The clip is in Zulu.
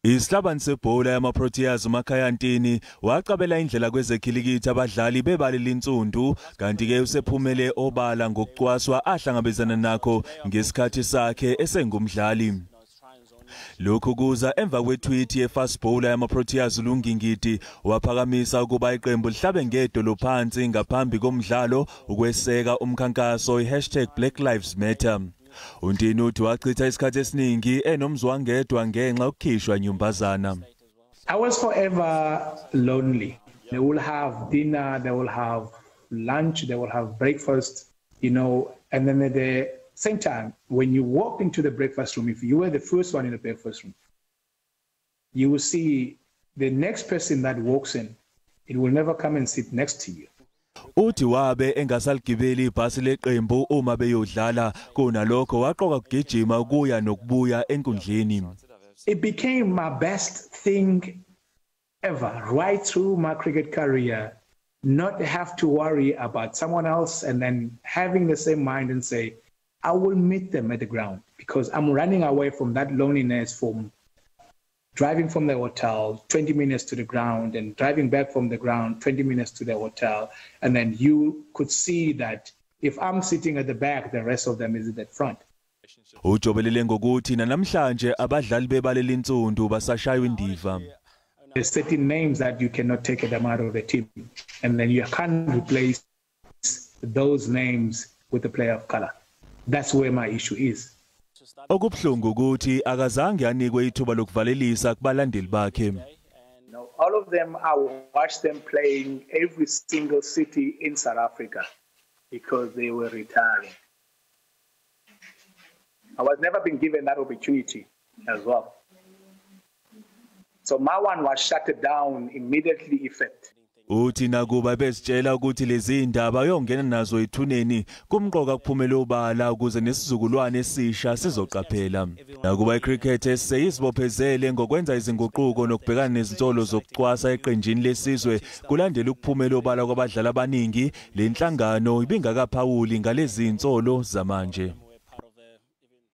Isihlabani sebhola yamaProteas uMakhaya Ntini waqabela indlela kwezekhilikithi abadlali bebali linsundu kanti ke usephumele obala ngokucwaswa ahlangabezana nakho ngesikhathi sakhe esengumdlali. Lokhu kuza emva kwetweet ye-fast bowler yamaProteas uLungingidi waphakamisa ukuba iqembu lihlabe ngedolo phansi ngaphambi komdlalo ukweseka umkhankaso #BlackLivesMatter. Untini uthi wachitha isikhathi esiningi enomzwangedwa ngenxa yokukhishwa nyumbazana. I was forever lonely. They will have dinner, they will have lunch, they will have breakfast, and then at the same time, when you walk into the breakfast room, if you were the first one in the breakfast room, you will see the next person that walks in, it will never come and sit next to you. Uthi wabe engasaligibeli ibhasi leqembu uma beyodlala kunalokho waqoka kugijima kuya nokubuya enkundleni. It became my best thing ever right through my cricket career, not have to worry about someone else and then having the same mind and say, I will meet them at the ground because I'm running away from that loneliness from driving from the hotel 20 minutes to the ground and driving back from the ground 20 minutes to the hotel. And then you could see that if I'm sitting at the back, the rest of them is at the front. Ujobelele ngokuthi namhlanje abadlali bebali linsundu basashaywa indiva. There's certain names that you cannot take them out of the team. And then you can't replace those names with a player of color. That's where my issue is. Okubhlungu ukuthi akazange anikwe ithuba lokuvalelisa kubalandeli bakhe. All of them, I watched them playing every single city in South Africa because they were retiring. I was never been given that opportunity as well. So my one was shut down immediately effect. Uthi nakuba besitshela ukuthi lezi indaba yongena nazo ithuneni kumqoka kuphumela obala ukuze nesizukulwane esisha sizoqaphela. Nakuba icricket eseyisibophezele ngokwenza izinguquko nokubhekana nezinsolo zokucwasa eqenjini lesizwe kulandela ukuphumela obala kwabadlali abaningi, le nhlangano ibingakaphawuli ngalezi insolo zamanje.